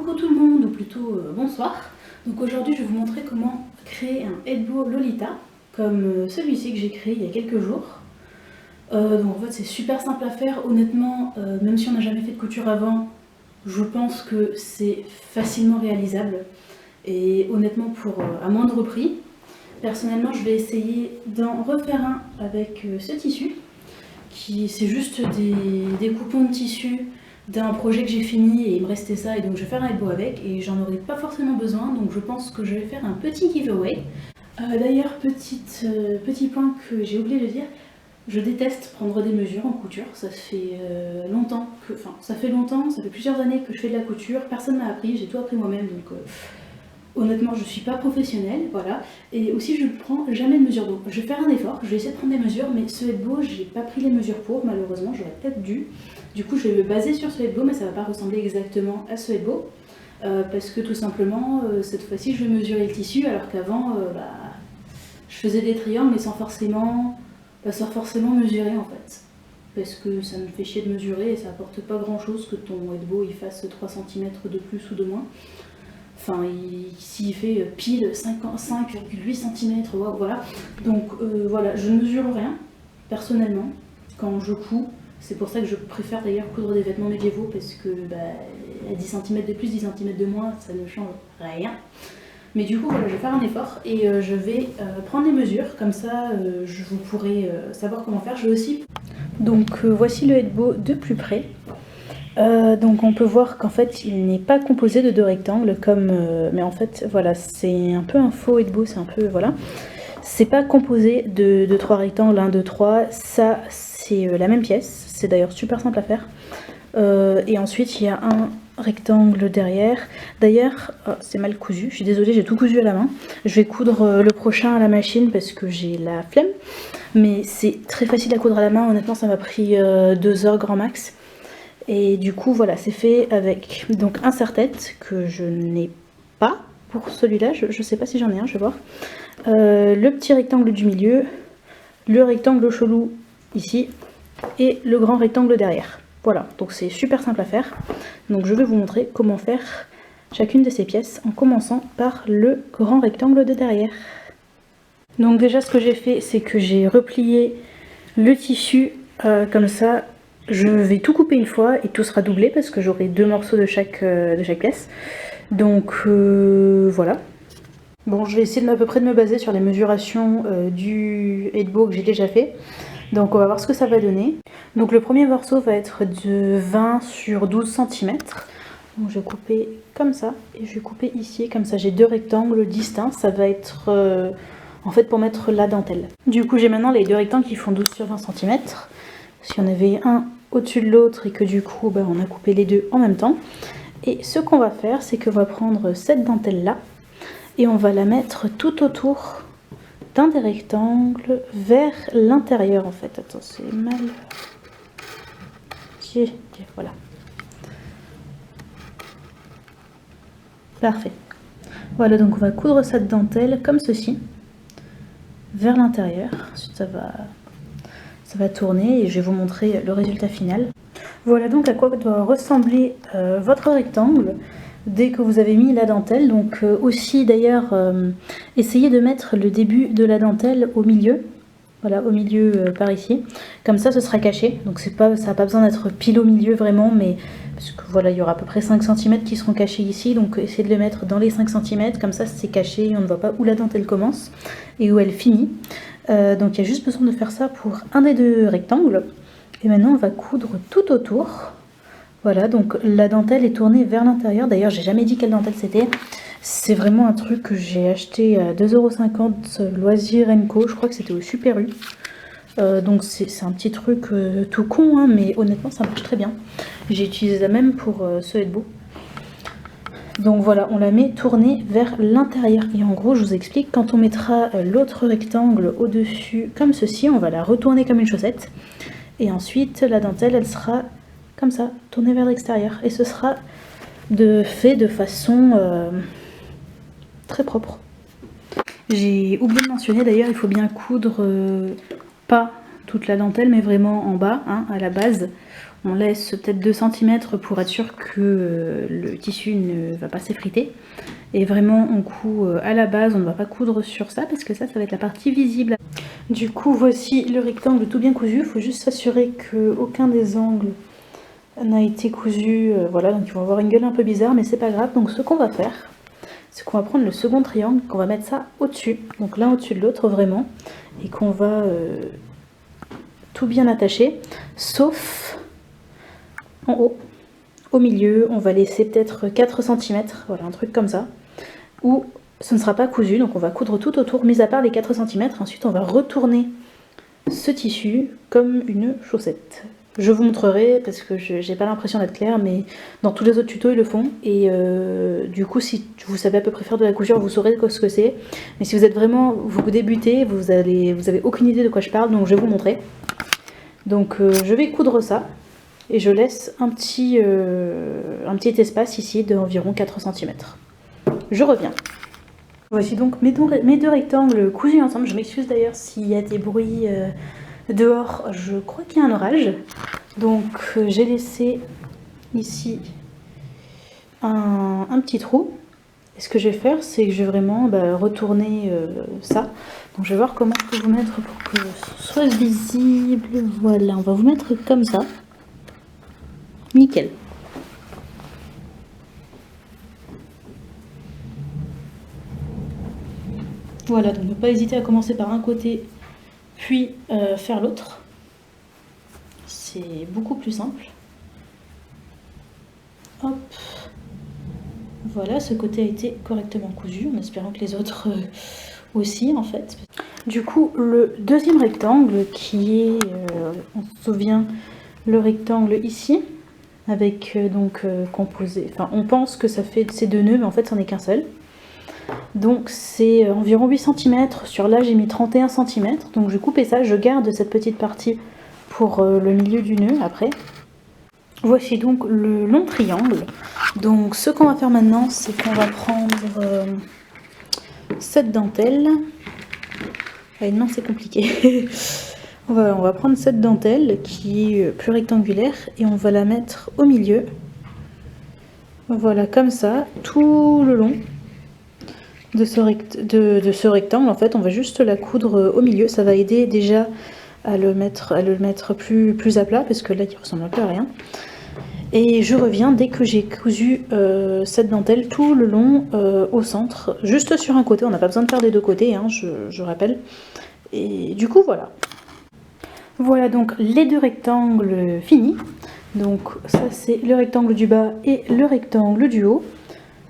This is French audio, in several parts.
coucou tout le monde, ou plutôt bonsoir. Donc aujourd'hui je vais vous montrer comment créer un headbow Lolita, comme celui-ci que j'ai créé il y a quelques jours. Donc en fait c'est super simple à faire, honnêtement, même si on n'a jamais fait de couture avant, je pense que c'est facilement réalisable. Et honnêtement à moindre prix. Personnellement je vais essayer d'en refaire un avec ce tissu, qui c'est juste des coupons de tissu d'un projet que j'ai fini et il me restait ça, et donc je vais faire un headbow avec et j'en aurai pas forcément besoin, donc je pense que je vais faire un petit giveaway. D'ailleurs, petit point que j'ai oublié de dire, je déteste prendre des mesures en couture. Ça fait longtemps, ça fait plusieurs années que je fais de la couture, personne m'a appris, j'ai tout appris moi-même, donc honnêtement je suis pas professionnelle, voilà. Et aussi je ne prends jamais de mesures, donc je vais faire un effort, je vais essayer de prendre des mesures, mais ce headbow j'ai pas pris les mesures pour, malheureusement, j'aurais peut-être dû. Du coup je vais me baser sur ce headbow, mais ça va pas ressembler exactement à ce headbow, parce que tout simplement cette fois-ci je vais mesurer le tissu, alors qu'avant je faisais des triangles mais sans forcément mesurer en fait. Parce que ça me fait chier de mesurer et ça apporte pas grand chose que ton headbow il fasse 3 cm de plus ou de moins. Enfin, s'il fait pile 5,8 cm, voilà. Donc voilà, je ne mesure rien, personnellement, quand je couds. C'est pour ça que je préfère d'ailleurs coudre des vêtements médiévaux, parce que à 10 cm de plus, 10 cm de moins, ça ne change rien. Mais du coup, voilà, je vais faire un effort et je vais prendre les mesures, comme ça vous pourrez savoir comment faire. Je vais aussi... Donc voici le headbow de plus près. Donc on peut voir qu'en fait il n'est pas composé de deux rectangles comme mais en fait voilà, c'est un peu un faux headbow, c'est un peu voilà, c'est pas composé de trois rectangles, 1, 2, 3, ça c'est la même pièce, c'est d'ailleurs super simple à faire. Et ensuite il y a un rectangle derrière, d'ailleurs c'est mal cousu, je suis désolée, j'ai tout cousu à la main, je vais coudre le prochain à la machine parce que j'ai la flemme, mais c'est très facile à coudre à la main, honnêtement ça m'a pris 2 heures grand max. Et du coup voilà, c'est fait avec donc un serre-tête que je n'ai pas pour celui-là, je sais pas si j'en ai un, je vais voir. Le petit rectangle du milieu, le rectangle chelou ici et le grand rectangle derrière. Voilà, donc c'est super simple à faire. Donc je vais vous montrer comment faire chacune de ces pièces en commençant par le grand rectangle de derrière. Donc déjà ce que j'ai fait, c'est que j'ai replié le tissu comme ça. Je vais tout couper une fois et tout sera doublé parce que j'aurai 2 morceaux de chaque pièce. Donc voilà. Bon, je vais essayer à peu près de me baser sur les mesurations du headbow que j'ai déjà fait. Donc on va voir ce que ça va donner. Donc le premier morceau va être de 20 sur 12 cm. Donc je vais couper comme ça et je vais couper ici, comme ça j'ai 2 rectangles distincts. Ça va être en fait pour mettre la dentelle. Du coup j'ai maintenant les 2 rectangles qui font 12 sur 20 cm. Si on avait un au-dessus de l'autre et que du coup on a coupé les deux en même temps. Et ce qu'on va faire, c'est qu'on va prendre cette dentelle là et on va la mettre tout autour d'un des rectangles vers l'intérieur en fait. Attends, c'est mal. Tiens, voilà. Parfait. Voilà, donc on va coudre cette dentelle comme ceci vers l'intérieur. Ensuite ça va tourner et je vais vous montrer le résultat final. Voilà donc à quoi doit ressembler votre rectangle dès que vous avez mis la dentelle. Donc aussi d'ailleurs essayez de mettre le début de la dentelle au milieu. Voilà, au milieu par ici. Comme ça ce sera caché. Donc ça n'a pas besoin d'être pile au milieu vraiment, mais parce que voilà, il y aura à peu près 5 cm qui seront cachés ici. Donc essayez de le mettre dans les 5 cm, comme ça c'est caché, on ne voit pas où la dentelle commence et où elle finit. Donc il y a juste besoin de faire ça pour un des 2 rectangles. Et maintenant on va coudre tout autour. Voilà, donc la dentelle est tournée vers l'intérieur. D'ailleurs j'ai jamais dit quelle dentelle c'était. C'est vraiment un truc que j'ai acheté à 2,50 € Loisirs Co. Je crois que c'était au Super U. Donc c'est un petit truc tout con, hein, mais honnêtement ça marche très bien. J'ai utilisé ça même pour ce headbow. Donc voilà, on la met tournée vers l'intérieur. Et en gros, je vous explique, quand on mettra l'autre rectangle au-dessus, comme ceci, on va la retourner comme une chaussette. Et ensuite, la dentelle, elle sera comme ça, tournée vers l'extérieur. Et ce sera fait de façon très propre. J'ai oublié de mentionner, d'ailleurs, il faut bien coudre pas toute la dentelle, mais vraiment en bas, hein, à la base. On laisse peut-être 2 cm pour être sûr que le tissu ne va pas s'effriter. Et vraiment on coud à la base, on ne va pas coudre sur ça parce que ça va être la partie visible. Du coup voici le rectangle tout bien cousu, il faut juste s'assurer qu'aucun des angles n'a été cousu. Voilà, donc ils vont avoir une gueule un peu bizarre mais c'est pas grave. Donc ce qu'on va faire, c'est qu'on va prendre le second triangle, qu'on va mettre ça au-dessus, donc l'un au-dessus de l'autre vraiment, et qu'on va tout bien attacher, sauf en haut. Au milieu, on va laisser peut-être 4 cm, voilà, un truc comme ça, où ce ne sera pas cousu, donc on va coudre tout autour, mis à part les 4 cm. Ensuite, on va retourner ce tissu comme une chaussette. Je vous montrerai, parce que j'ai pas l'impression d'être claire, mais dans tous les autres tutos, ils le font. Et du coup, si vous savez à peu près faire de la couture, vous saurez ce que c'est. Mais si vous êtes vraiment, vous débutez, vous avez aucune idée de quoi je parle, donc je vais vous montrer. Donc je vais coudre ça. Et je laisse un petit espace ici d'environ 4 cm. Je reviens. Voici donc mes deux rectangles cousus ensemble. Je m'excuse d'ailleurs s'il y a des bruits dehors. Je crois qu'il y a un orage. Donc j'ai laissé ici un petit trou. Et ce que je vais faire, c'est que je vais vraiment retourner ça. Donc je vais voir comment je peux vous mettre pour que ce soit visible. Voilà, on va vous mettre comme ça. Nickel. Voilà, donc ne pas hésiter à commencer par un côté, puis faire l'autre. C'est beaucoup plus simple. Hop. Voilà, ce côté a été correctement cousu, en espérant que les autres aussi en fait. Du coup, le deuxième rectangle qui est, on se souvient, le rectangle ici, avec composé, enfin on pense que ça fait ces 2 nœuds, mais en fait c'en est qu'un seul. Donc c'est environ 8 cm, sur là j'ai mis 31 cm, donc je vais couper ça, je garde cette petite partie pour le milieu du nœud après. Voici donc le long triangle. Donc ce qu'on va faire maintenant, c'est qu'on va prendre cette dentelle. À une main c'est compliqué. On va prendre cette dentelle qui est plus rectangulaire et on va la mettre au milieu. Voilà, comme ça, tout le long de ce rectangle. En fait, on va juste la coudre au milieu. Ça va aider déjà à le mettre plus à plat, parce que là, il ressemble un peu à rien. Et je reviens dès que j'ai cousu cette dentelle tout le long au centre, juste sur un côté. On n'a pas besoin de faire des 2 côtés, hein, je rappelle. Et du coup, voilà. Voilà donc les 2 rectangles finis. Donc ça c'est le rectangle du bas et le rectangle du haut.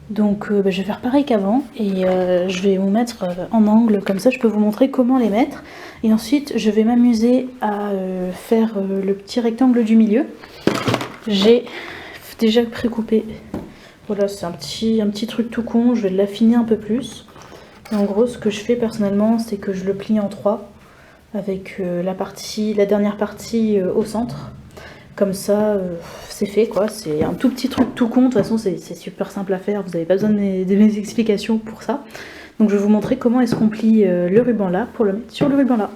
Donc je vais faire pareil qu'avant et je vais vous mettre en angle, comme ça je peux vous montrer comment les mettre. Et ensuite je vais m'amuser à faire le petit rectangle du milieu. J'ai déjà précoupé. Voilà, c'est un petit truc tout con, je vais l'affiner un peu plus. Et en gros ce que je fais personnellement, c'est que je le plie en 3. Avec la dernière partie au centre, comme ça c'est fait quoi. C'est un tout petit truc tout con, de toute façon c'est super simple à faire, vous n'avez pas besoin de mes explications pour ça. Donc je vais vous montrer comment est-ce qu'on plie le ruban là pour le mettre sur le ruban là.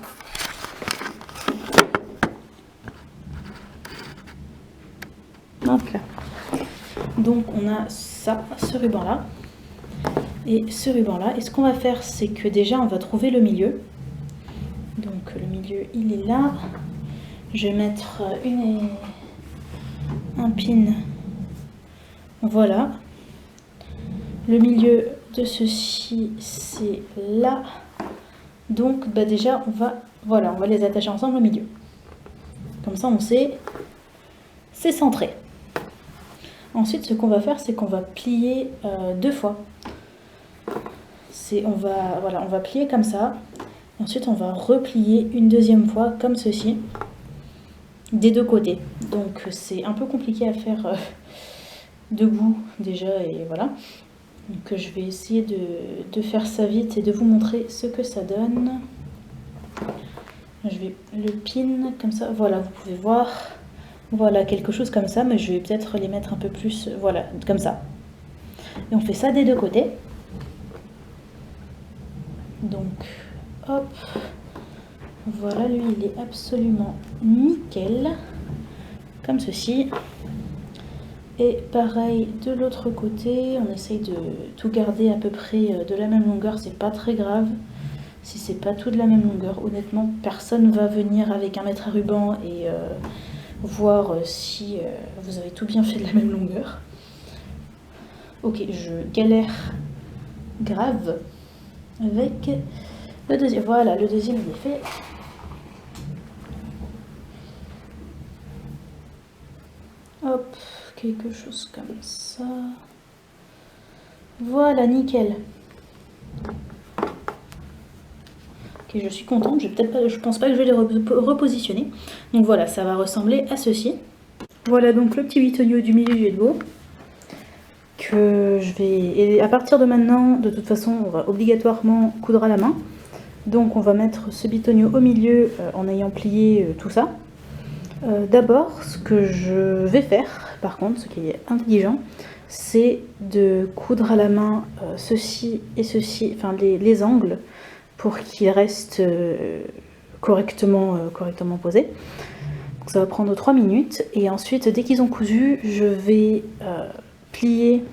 Hop là. Donc on a ça, ce ruban là et ce ruban là, et ce qu'on va faire c'est que déjà on va trouver le milieu. Donc le milieu il est là. Je vais mettre un pin. Voilà. Le milieu de ceci c'est là. Donc déjà on va les attacher ensemble au milieu. Comme ça on sait, c'est centré. Ensuite ce qu'on va faire c'est qu'on va plier 2 fois. On va plier comme ça. Ensuite, on va replier une deuxième fois comme ceci, des 2 côtés. Donc, c'est un peu compliqué à faire debout déjà, et voilà. Donc, je vais essayer de faire ça vite et de vous montrer ce que ça donne. Je vais le pin comme ça. Voilà, vous pouvez voir. Voilà, quelque chose comme ça, mais je vais peut-être les mettre un peu plus. Voilà, comme ça. Et on fait ça des 2 côtés. Donc, hop, voilà, lui il est absolument nickel. comme ceci. Et pareil de l'autre côté, on essaye de tout garder à peu près de la même longueur, c'est pas très grave. Si c'est pas tout de la même longueur, honnêtement, personne va venir avec un mètre à ruban et voir si vous avez tout bien fait de la même longueur. Ok, je galère grave avec le deuxième. Voilà, le deuxième il est fait. Hop, quelque chose comme ça. Voilà, nickel. Ok, je suis contente, je pense pas que je vais les repositionner. Donc voilà, ça va ressembler à ceci. Voilà donc le petit bitonio du milieu du Edbo. Que je vais... Et à partir de maintenant, de toute façon, on va obligatoirement coudre à la main. Donc on va mettre ce bitonio au milieu en ayant plié tout ça. D'abord, ce que je vais faire, par contre, ce qui est intelligent, c'est de coudre à la main ceci et ceci, enfin les angles, pour qu'ils restent correctement posés. Donc ça va prendre 3 minutes. Et ensuite, dès qu'ils ont cousu, je vais plier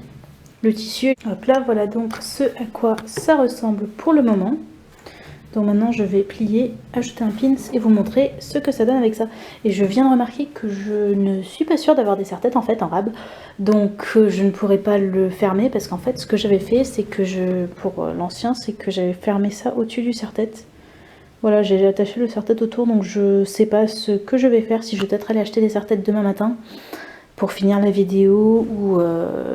le tissu. Hop là, voilà donc ce à quoi ça ressemble pour le moment. Donc maintenant je vais plier, ajouter un pins et vous montrer ce que ça donne avec ça. Et je viens de remarquer que je ne suis pas sûre d'avoir des serre-têtes en fait en rab. Donc je ne pourrai pas le fermer parce qu'en fait ce que j'avais fait c'est que pour l'ancien c'est que j'avais fermé ça au-dessus du serre-tête. Voilà, j'ai attaché le serre-tête autour donc je sais pas ce que je vais faire, si je vais peut-être aller acheter des serre-têtes demain matin pour finir la vidéo ou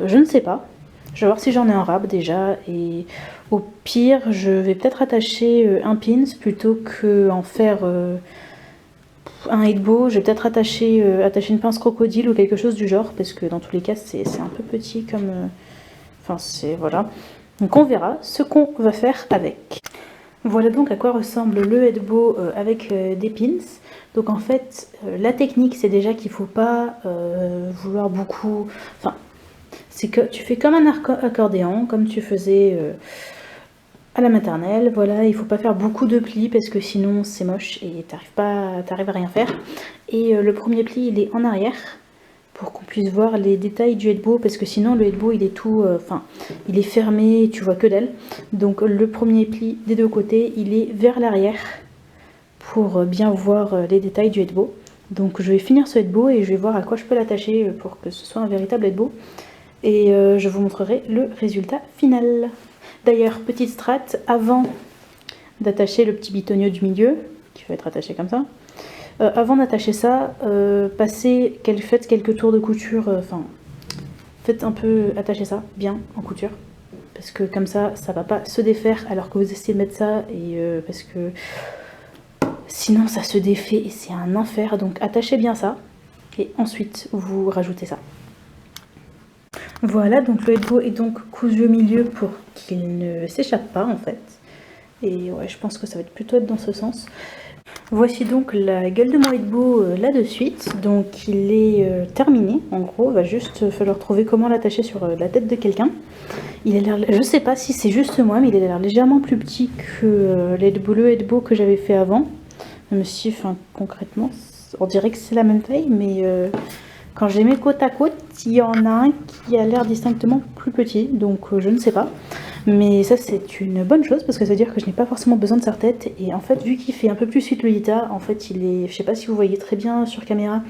je ne sais pas. Je vais voir si j'en ai un rab déjà et au pire je vais peut-être attacher un pins plutôt que en faire un Edbo. Je vais peut-être attacher une pince crocodile ou quelque chose du genre parce que dans tous les cas c'est un peu petit comme... Enfin c'est... voilà. Donc on verra ce qu'on va faire avec. Voilà donc à quoi ressemble le Edbo avec des pins. Donc en fait la technique c'est déjà qu'il ne faut pas vouloir beaucoup... Enfin, c'est que tu fais comme un accordéon, comme tu faisais à la maternelle. Voilà, il ne faut pas faire beaucoup de plis parce que sinon c'est moche et t'arrives à rien faire. Et le premier pli il est en arrière pour qu'on puisse voir les détails du Edbo parce que sinon le Edbo il est tout, il est fermé et tu vois que dalle. Donc le premier pli des deux côtés il est vers l'arrière pour bien voir les détails du Edbo. Donc je vais finir ce Edbo et je vais voir à quoi je peux l'attacher pour que ce soit un véritable Edbo. Et je vous montrerai le résultat final. D'ailleurs, petite strat, avant d'attacher le petit bitonio du milieu, qui va être attaché comme ça, avant d'attacher ça, faites quelques tours de couture, faites un peu attacher ça bien en couture, parce que comme ça va pas se défaire alors que vous essayez de mettre ça, et parce que sinon ça se défait et c'est un enfer, donc attachez bien ça, et ensuite vous rajoutez ça. Voilà, donc le Edbo est donc cousu au milieu pour qu'il ne s'échappe pas en fait. Et ouais, je pense que ça va plutôt être dans ce sens. Voici donc la gueule de mon Edbo là de suite. Donc il est terminé, en gros, il va juste falloir trouver comment l'attacher sur la tête de quelqu'un. Il a l'air, je sais pas si c'est juste moi, mais il a l'air légèrement plus petit que le Edbo que j'avais fait avant. Même si, enfin, concrètement, on dirait que c'est la même taille, mais... quand je les mets côte à côte, il y en a un qui a l'air distinctement plus petit, donc je ne sais pas. Mais ça c'est une bonne chose parce que ça veut dire que je n'ai pas forcément besoin de serre-tête. Et en fait, vu qu'il fait un peu plus suite Lolita, en fait il est, je sais pas si vous voyez très bien sur caméra,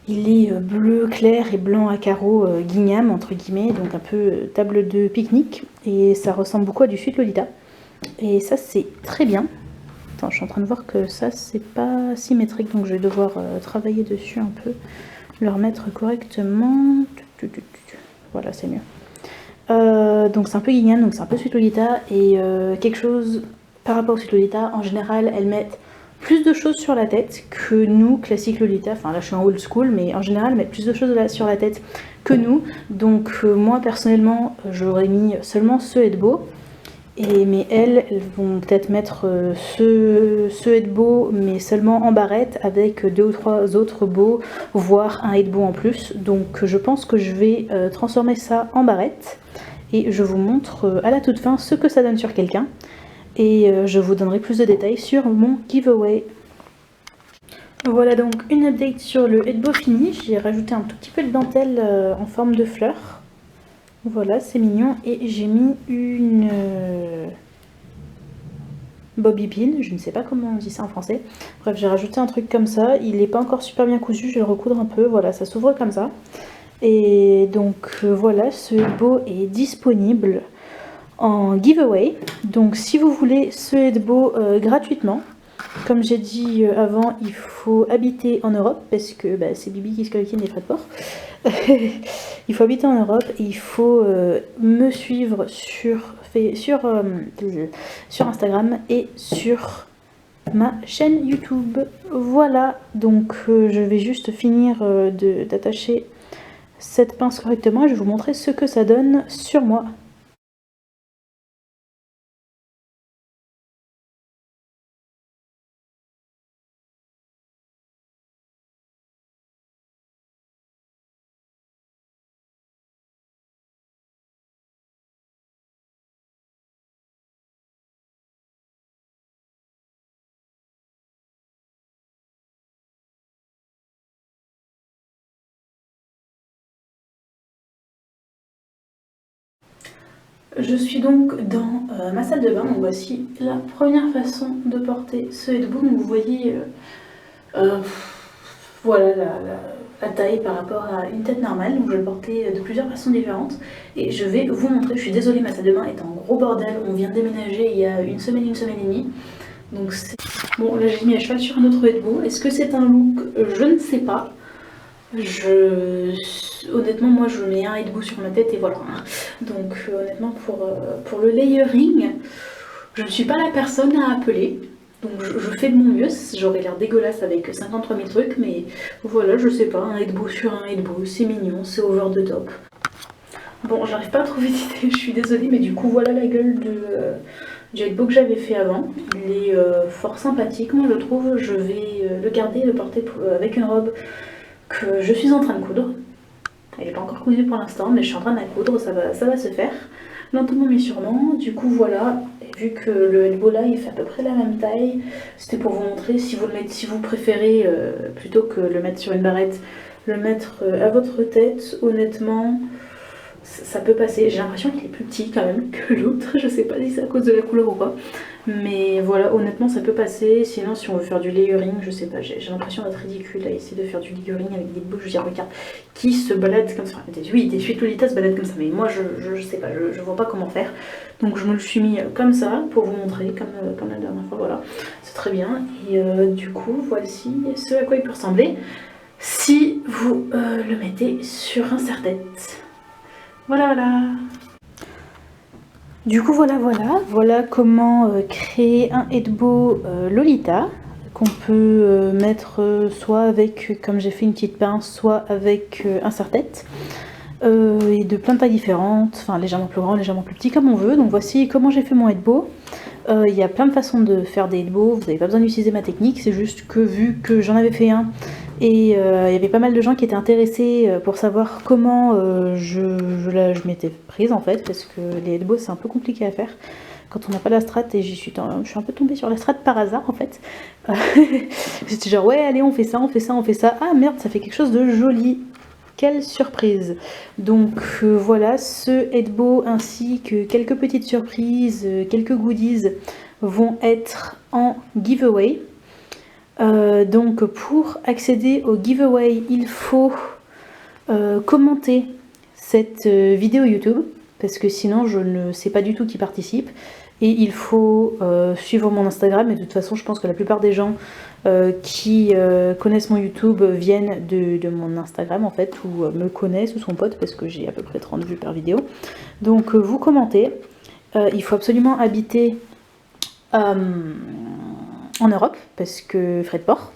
il est bleu clair et blanc à carreaux guignam entre guillemets, donc un peu table de pique-nique. Et ça ressemble beaucoup à du suite Lolita. Et ça c'est très bien. Attends, je suis en train de voir que ça c'est pas symétrique, donc je vais devoir travailler dessus un peu. Le remettre correctement. Voilà, c'est mieux. Donc c'est un peu guignane, donc c'est un peu suite Lolita. Et quelque chose par rapport au suite Lolita, en général, elles mettent plus de choses sur la tête que nous, classique Lolita. Enfin là, je suis en old school, mais en général, elles mettent plus de choses sur la tête que nous. Donc moi, personnellement, j'aurais mis seulement ce Edbo. Mais elles vont peut-être mettre ce Edbo, mais seulement en barrette, avec 2 ou 3 autres bows, voire un Edbo en plus. Donc je pense que je vais transformer ça en barrette. Et je vous montre à la toute fin ce que ça donne sur quelqu'un. Et je vous donnerai plus de détails sur mon giveaway. Voilà donc une update sur le headbow fini. J'ai rajouté un tout petit peu de dentelle en forme de fleur. Voilà, c'est mignon. Et j'ai mis une bobby pin, je ne sais pas comment on dit ça en français. Bref, j'ai rajouté un truc comme ça. Il n'est pas encore super bien cousu, je vais le recoudre un peu. Voilà, ça s'ouvre comme ça. Et donc voilà, ce headbow est disponible en giveaway. Donc si vous voulez ce headbow gratuitement, comme j'ai dit avant, il faut habiter en Europe parce que bah, c'est Bibi qui se collectionne des frais de port. Il faut habiter en Europe et il faut me suivre sur Instagram et sur ma chaîne YouTube. Voilà, donc je vais juste finir d'attacher cette pince correctement et je vais vous montrer ce que ça donne sur moi. Je suis donc dans ma salle de bain, donc voici la première façon de porter ce headbow. Donc vous voyez voilà la taille par rapport à une tête normale, donc je vais le porter de plusieurs façons différentes et je vais vous montrer. Je suis désolée, ma salle de bain est en gros bordel, on vient de déménager il y a une semaine et demie, donc c'est... Bon là j'ai mis à cheval sur un autre headbow. Est-ce que c'est un look? Je ne sais pas. Honnêtement, moi je mets un headbow sur ma tête et voilà. Donc honnêtement pour le layering, je ne suis pas la personne à appeler. Donc je fais de mon mieux, j'aurais l'air dégueulasse avec 53 000 trucs, mais voilà, je sais pas, un headbow sur un headbow, c'est mignon, c'est over the top. Bon, j'arrive pas à trouver d'idée, je suis désolée, mais du coup voilà la gueule du headbow que j'avais fait avant. Il est fort sympathique, moi je trouve. Je vais le garder, le porter avec une robe que je suis en train de coudre. Elle n'est pas encore cousue pour l'instant, mais je suis en train de la coudre, ça va se faire. Lentement mais sûrement. Du coup voilà, et vu que le headbow là il fait à peu près la même taille, c'était pour vous montrer si vous préférez plutôt que le mettre sur une barrette, le mettre à votre tête. Honnêtement, ça peut passer. J'ai l'impression qu'il est plus petit quand même que l'autre. Je sais pas si c'est à cause de la couleur ou pas. Mais voilà, honnêtement ça peut passer. Sinon si on veut faire du layering, je sais pas, j'ai l'impression d'être ridicule à essayer de faire du layering avec des bouches. Je veux dire, regarde, qui se balade comme ça? Oui, des suites Lolita se baladent comme ça, mais moi je sais pas, je vois pas comment faire. Donc je me le suis mis comme ça pour vous montrer, comme la dernière fois, voilà. C'est très bien. Et du coup, voici ce à quoi il peut ressembler si vous le mettez sur un serre-tête. Voilà, voilà. Du coup voilà comment créer un headbow Lolita qu'on peut mettre soit avec, comme j'ai fait une petite pince, soit avec un serre-tête et de plein de tailles différentes, enfin légèrement plus grand, légèrement plus petit, comme on veut. Donc voici comment j'ai fait mon headbow. Il y a plein de façons de faire des headbows, vous n'avez pas besoin d'utiliser ma technique, c'est juste que vu que j'en avais fait un et il y avait pas mal de gens qui étaient intéressés pour savoir comment je m'étais prise en fait, parce que les headbows c'est un peu compliqué à faire quand on n'a pas la strat, et je suis un peu tombée sur la strat par hasard en fait. J'étais genre ouais allez on fait ça, ah merde ça fait quelque chose de joli. Quelle surprise! Donc voilà, ce headbow ainsi que quelques petites surprises, quelques goodies vont être en giveaway. Donc pour accéder au giveaway, il faut commenter cette vidéo YouTube, parce que sinon je ne sais pas du tout qui participe. Et il faut suivre mon Instagram, et de toute façon je pense que la plupart des gens qui connaissent mon YouTube viennent de mon Instagram en fait, ou me connaissent ou sont potes, parce que j'ai à peu près 30 vues par vidéo. Donc vous commentez, il faut absolument habiter en Europe, parce que frais de port.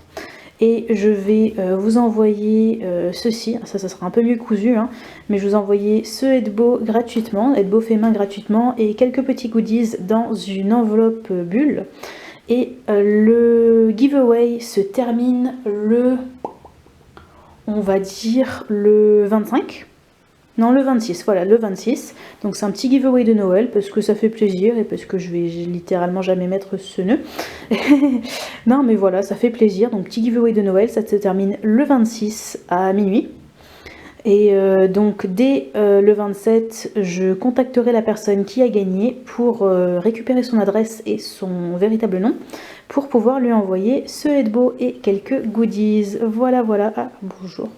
Et je vais vous envoyer ceci, ça sera un peu mieux cousu, hein, mais je vous envoyer ce headbow gratuitement, headbow fait main gratuitement, et quelques petits goodies dans une enveloppe bulle. Et le giveaway se termine on va dire le 25. Non, le 26, voilà, le 26. Donc c'est un petit giveaway de Noël parce que ça fait plaisir et parce que je vais littéralement jamais mettre ce nœud. Non, mais voilà, ça fait plaisir. Donc petit giveaway de Noël, ça se termine le 26 à minuit. Et donc dès le 27, je contacterai la personne qui a gagné pour récupérer son adresse et son véritable nom pour pouvoir lui envoyer ce Hedbo et quelques goodies. Voilà, voilà. Ah, bonjour.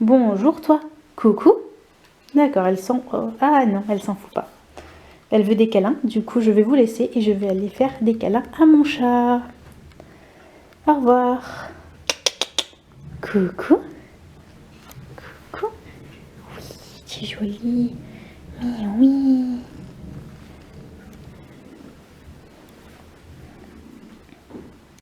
Bonjour toi. Coucou. D'accord, elle s'en... Ah non, elle s'en fout pas. Elle veut des câlins, du coup je vais vous laisser et je vais aller faire des câlins à mon chat. Au revoir. Coucou. Coucou. Oui, tu es jolie. Mais oui.